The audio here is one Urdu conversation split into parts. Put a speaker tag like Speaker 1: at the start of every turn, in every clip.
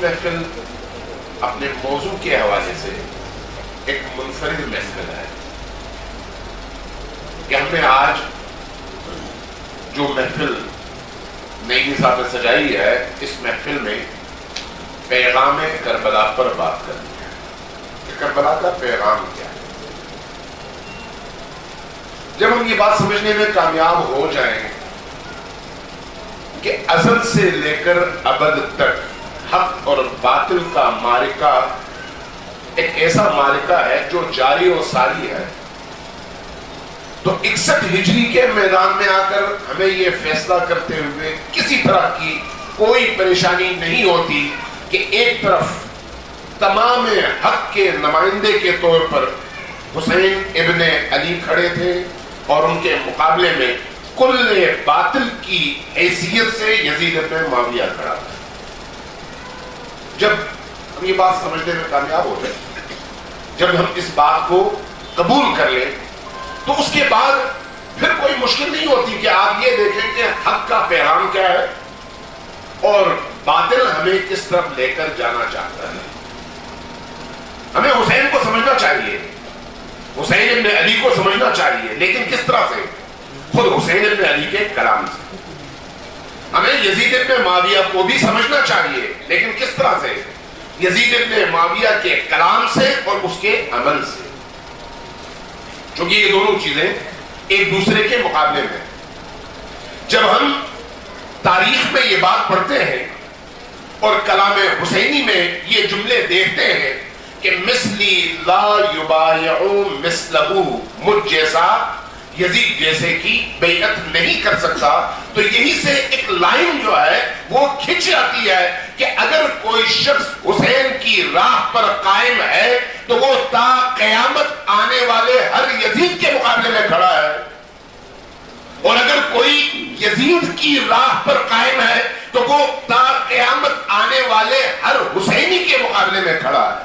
Speaker 1: محفل اپنے موضوع کے حوالے سے ایک منفرد محفل ہے کہ ہم نے آج جو محفل نئی نصاب میں سجائی ہے، اس محفل میں پیغام کربلا پر بات کرنی ہے کہ کربلا کا پیغام کیا ہے۔ جب ہم یہ بات سمجھنے میں کامیاب ہو جائیں کہ ازل سے لے کر ابد تک حق اور باطل کا معرکہ ایک ایسا معرکہ ہے جو جاری و ساری ہے، تو 61 ہجری کے میدان میں آ کر ہمیں یہ فیصلہ کرتے ہوئے کسی طرح کی کوئی پریشانی نہیں ہوتی کہ ایک طرف تمام حق کے نمائندے کے طور پر حسین ابن علی کھڑے تھے اور ان کے مقابلے میں کل باطل کی حیثیت سے یزید ابن معاویہ کھڑا تھا۔ جب ہم یہ بات سمجھنے میں کامیاب ہو جائے، جب ہم اس بات کو قبول کر لیں، تو اس کے بعد پھر کوئی مشکل نہیں ہوتی کہ آپ یہ دیکھیں کہ حق کا پیغام کیا ہے اور باطل ہمیں کس طرف لے کر جانا چاہتا ہے۔ ہمیں حسین کو سمجھنا چاہیے، حسین ابن علی کو سمجھنا چاہیے، لیکن کس طرح سے؟ خود حسین ابن علی کے کلام سے۔ ہمیں یزید ابن معاویہ کو بھی سمجھنا چاہیے، لیکن کس طرح سے؟ یزید ابن معاویہ کے کلام سے اور اس کے عمل سے، چونکہ یہ دونوں چیزیں ایک دوسرے کے مقابلے میں۔ جب ہم تاریخ میں یہ بات پڑھتے ہیں اور کلام حسینی میں یہ جملے دیکھتے ہیں کہ مثلی لا یبایع مثلہ، مجھ جیسا یزید جیسے کی بیعت نہیں کر سکتا، تو یہی سے ایک لائن جو ہے وہ کھنچ آتی ہے کہ اگر کوئی شخص حسین کی راہ پر قائم ہے تو وہ تا قیامت آنے والے ہر یزید کے مقابلے میں کھڑا ہے، اور اگر کوئی یزید کی راہ پر قائم ہے تو وہ تا قیامت آنے والے ہر حسینی کے مقابلے میں کھڑا ہے۔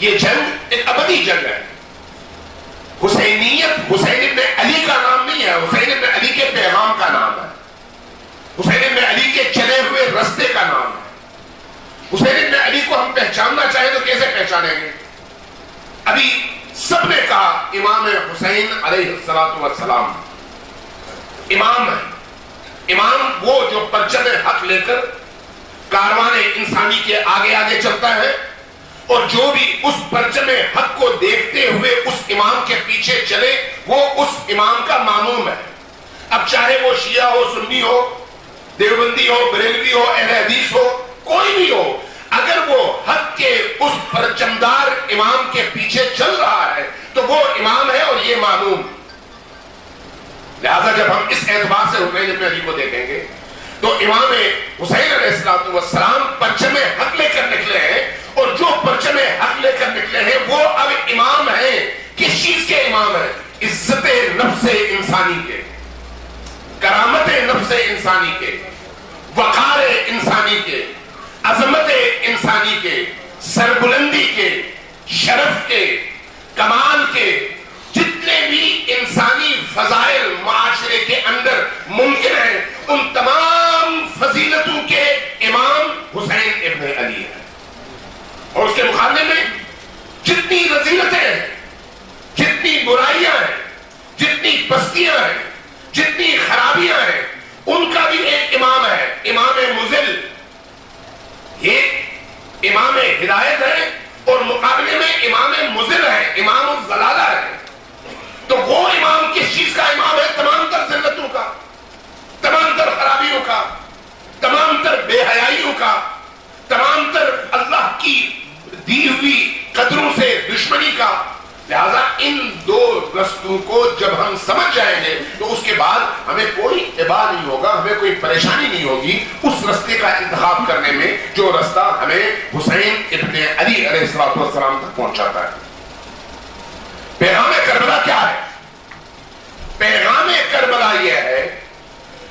Speaker 1: یہ جنگ ایک ابدی جنگ ہے۔ حسینیت حسین ابن علی کا نام نہیں ہے، حسین ابن علی کے پیغام کا نام ہے، حسین ابن علی کے چلے ہوئے رستے کا نام ہے۔ حسین ابن علی کو ہم پہچاننا چاہیں تو کیسے پہچانیں گے؟ ابھی سب نے کہا امام حسین علیہ السلام امام ہے۔ امام وہ جو پرچم حق لے کر کاروان انسانی کے آگے آگے چلتا ہے، اور جو بھی اس پرچم حق کو دیکھتے ہوئے اس امام کے پیچھے چلے وہ اس امام کا ماموم ہے۔ اب چاہے وہ شیعہ ہو، سنی ہو، دیوبندی ہو، بریلوی ہو، اہل حدیث ہو، کوئی بھی ہو، اگر وہ حق کے اس پرچمدار امام کے پیچھے چل رہا ہے تو وہ امام ہے اور یہ ماموم۔ لہذا جب ہم اس اعتبار سے حسین ابن علی کو دیکھیں گے تو امام حسین علیہ السلام پرچم حق لے کر نکلے ہیں، اور جو پرچم حق لے کر نکلے ہیں وہ اب امام ہیں۔ کس چیز کے امام ہیں؟ عزت نفس انسانی کے، کرامت نفس انسانی کے، وقار انسانی کے، عظمت انسانی کے، سربلندی کے، شرف کے، کمال کے، جتنے بھی انسانی فضائل معاشرے کے اندر ممکن ہیں ان تمام فضیلتوں کے امام حسین ابن علی ہے۔ اور اس کے مقابلے میں جتنی رذیلتیں ہیں، جتنی برائیاں ہیں، جتنی پستیاں ہیں، جتنی خرابیاں ہیں، ان کا بھی ایک امام ہے، امام مذل۔ یہ امام ہدایت ہے اور مقابلے میں امام مذل ہے، امام الضلالہ ہے۔ تو وہ امام کس چیز کا امام ہے؟ تمام تر ذلتوں کا، تمام تر خرابیوں کا، تمام تر بے حیائیوں کا، تمام تر اللہ کی دی ہوئی قدروں سے دشمنی کا۔ لہذا ان دو رستوں کو جب ہم سمجھ جائیں گے تو اس کے بعد ہمیں کوئی ابا نہیں ہوگا، ہمیں کوئی پریشانی نہیں ہوگی اس رستے کا انتخاب کرنے میں جو رستہ ہمیں حسین ابن علی علیہ السلام تک پہنچاتا ہے۔ پیغام کربلا کیا ہے؟ پیغام کربلا یہ ہے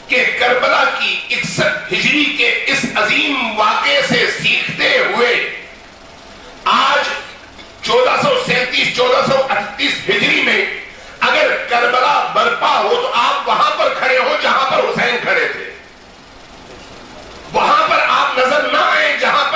Speaker 1: کہ کربلا کی 61 ہجری کے اس عظیم واقعے سے سیکھتے ہوئے آج 1437-1438 ہجری میں اگر کربلا برپا ہو تو آپ وہاں پر کھڑے ہو جہاں پر حسین کھڑے تھے، وہاں پر آپ نظر نہ آئے جہاں پر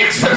Speaker 1: 61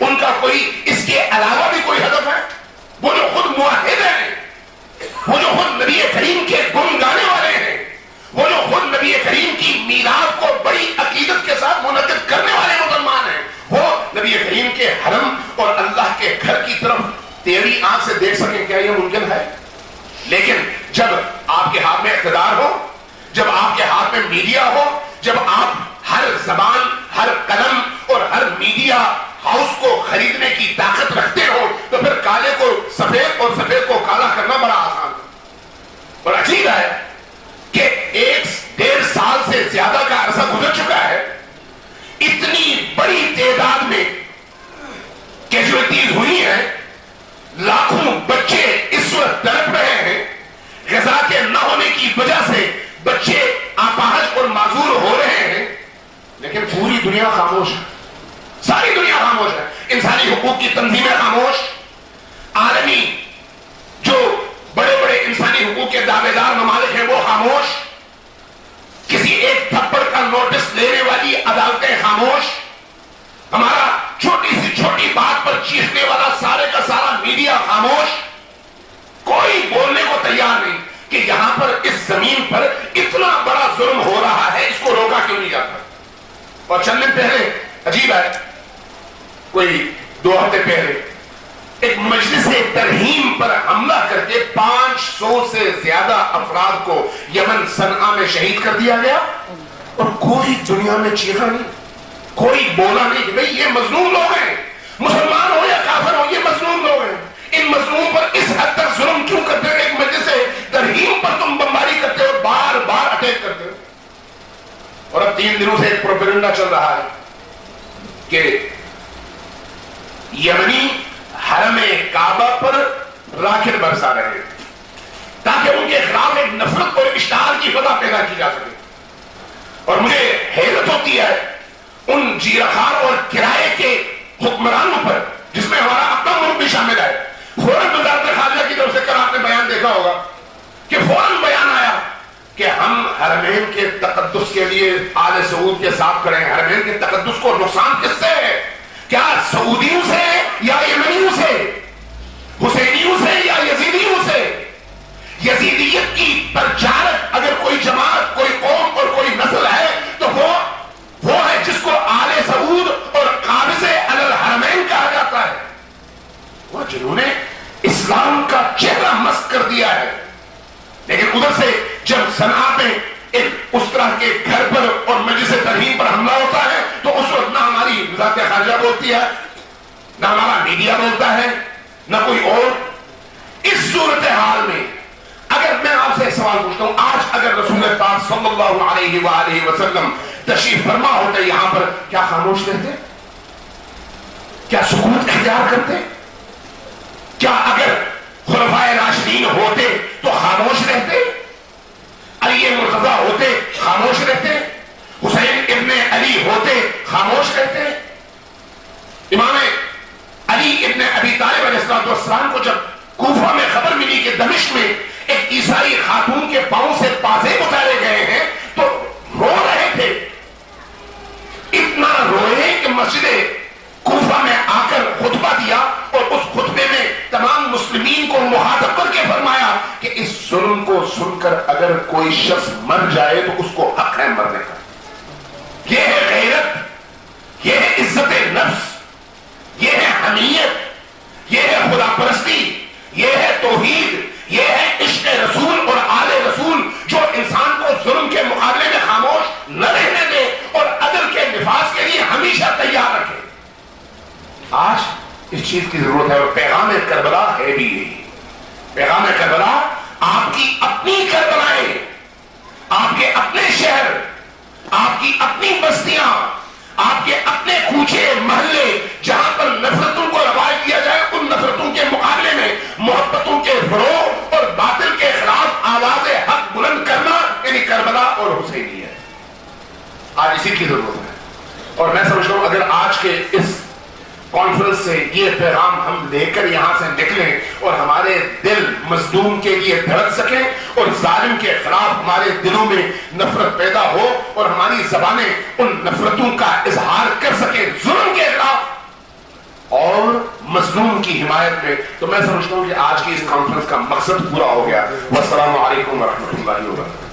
Speaker 1: ان کا کوئی اس کے علاوہ بھی کوئی ہدف ہے؟ وہ جو خود موحد ہیں، وہ جو خود نبی کریم کے گن گانے والے ہیں، وہ جو خود نبی کریم کی میلاد کو بڑی عقیدت کے ساتھ منعقد کرنے والے مسلمان ہیں، وہ نبی کریم کے حرم اور اللہ کے گھر کی طرف تیری آنکھ سے دیکھ سکیں؟ کیا یہ ممکن ہے؟ لیکن جب آپ کے ہاتھ میں اقتدار ہو، جب آپ کے ہاتھ میں میڈیا ہو، جب آپ ہر زبان، ہر قلم اور ہر میڈیا ہاؤس کو خریدنے کی طاقت رکھتے ہو، تو پھر کالے کو سفید اور سفید کو کالا کرنا بڑا آسان ہے۔ اور عجیب ہے کہ 1.5 سال سے زیادہ کا عرصہ گزر چکا ہے، اتنی بڑی تعداد میں کیجویلٹیز ہوئی ہیں، لاکھوں بچے اس وقت تڑپ رہے ہیں، غذا کے نہ ہونے کی وجہ سے بچے اپاہج اور معذور ہو رہے ہیں، لیکن پوری دنیا خاموش ہے، ساری دنیا خاموش ہے۔ انسانی حقوق کی تنظیمیں خاموش، عالمی جو بڑے بڑے انسانی حقوق کے دعوے دار ممالک ہیں وہ خاموش، کسی ایک تھپڑ کا نوٹس لینے والی عدالتیں خاموش، ہمارا چھوٹی سی چھوٹی بات پر چیخنے والا سارے کا سارا میڈیا خاموش، کوئی بولنے کو تیار نہیں کہ یہاں پر اس زمین پر اتنا بڑا ظلم ہو رہا ہے، اس کو روکا کیوں نہیں جاتا؟ اور چند دن پہلے، عجیب ہے، کوئی 2 ہفتے پہلے ایک مجلس ترہیم پر حملہ کر کے 500 سے زیادہ افراد کو یمن صنعا میں شہید کر دیا گیا، اور کوئی دنیا میں چیخا نہیں، کوئی بولا نہیں کہ بھئی یہ مظلوم لوگ ہیں، مسلمان ہو یا کافر ہو، یہ مظلوم لوگ ہیں، ان مظلوم پر اس حد تک ظلم کیوں کرتے ہو؟ ایک مجلس ترہیم پر تم بمباری کرتے ہو، بار بار اٹیک کرتے ہو۔ اور اب 3 دنوں سے ایک پروپیگنڈا چل رہا ہے کہ یمنی حرم کعبہ پر راکٹ برسا رہے ہیں تاکہ ان کے خلاف ایک نفرت اور اشتعال کی فضا پیدا کی جا سکے۔ اور مجھے حیرت ہوتی ہے ان جیرخوار اور کرائے کے حکمرانوں پر، جس میں ہمارا اپنا ملک بھی شامل ہے۔ فوراً وزارت خارجہ کی طرف سے کل آپ نے بیان دیکھا ہوگا کہ فوراً بیان آیا کہ ہم حرمین کے تقدس کے لیے آل سعود کے ساتھ کھڑے ہیں۔ حرمین کے تقدس کو نقصان کس سے ہے؟ کیا سعودیوں سے یا یمنیوں سے؟ حسینیوں سے یا یزیدیوں سے؟ یزیدیت کی پرچارک اگر کوئی جماعت، کوئی قوم اور کوئی نسل ہے تو وہ ہے جس کو آل سعود اور قابض علی الحرمین کہا جاتا ہے، وہ جنہوں نے اسلام کا چہرہ مسخ کر دیا ہے۔ لیکن ادھر سے جب صنعا میں اس طرح کے گھر پر اور مجلس ترہیم پر حملہ ہوتا ہے تو اس وقت نہ ہماری وزارت خارجہ بولتی ہے، نہ ہمارا میڈیا بولتا ہے، نہ کوئی اور۔ اس صورتحال میں اگر میں آپ سے سوال پوچھتا ہوں، آج اگر رسول پاک صلی اللہ علیہ وآلہ وسلم تشریف فرما ہوتے یہاں پر، کیا خاموش رہتے؟ کیا سکوت اختیار کرتے؟ کیا اگر خلفائے راشدین ہوتے تو خاموش رہتے؟ علی مرتضی ہوتے خاموش رہتے؟ حسین ابن علی ہوتے خاموش رہتے؟ امام علی ابن ابی طالب علیہ السلام کو جب کوفہ میں خبر ملی کہ دمشق میں ایک عیسائی خاتون کے پاؤں سے پازیب اتارے گئے ہیں تو رو رہے تھے، اتنا روئے کہ مسجد کوفہ میں آ کر خطبہ دیا اور اس خطبے میں تمام مسلمین کو مخاطب کر کے فرمایا کہ اس ظلم کو سن کر اگر کوئی شخص مر جائے تو اس کو حق ہے مرنے کا۔ یہ ہے غیرت، یہ ہے عزت نفس، یہ ہے حمیت، یہ ہے خدا پرستی، یہ ہے توحید، یہ ہے عشق رسول اور آل رسول، جو انسان کو ظلم کے مقابلے میں خاموش نہ رہنے دے اور عدل کے نفاذ کے لیے ہمیشہ تیار رکھے۔ آج اس چیز کی ضرورت ہے، اور پیغام کربلا ہے بھی یہی۔ پیغام کربلا آپ کی اپنی کربلائیں، آپ کے اپنے شہر، آپ کی اپنی بستیاں، آپ کے اپنے کوچے محلے، جہاں پر نفرتوں کو رواج دیا جائے، ان نفرتوں کے مقابلے میں محبتوں کے فروغ اور باطل کے خلاف آواز حق بلند کرنا، یعنی کربلا اور حسینی ہے۔ آج اسی کی ضرورت ہے، اور میں سمجھتا ہوں اگر آج کے اس کانفرنس سے یہ پیغام ہم لے کر یہاں سے نکلیں اور ہمارے دل مظلوم کے لیے دھڑک سکیں اور ظالم کے خلاف ہمارے دلوں میں نفرت پیدا ہو اور ہماری زبانیں ان نفرتوں کا اظہار کر سکیں ظلم کے خلاف، مظلوم کی حمایت میں. تو میں سمجھتا ہوں کہ آج کی اس کانفرنس کا مقصد پورا ہو گیا. والسلام علیکم ورحمۃ اللہ وبرکاتہ.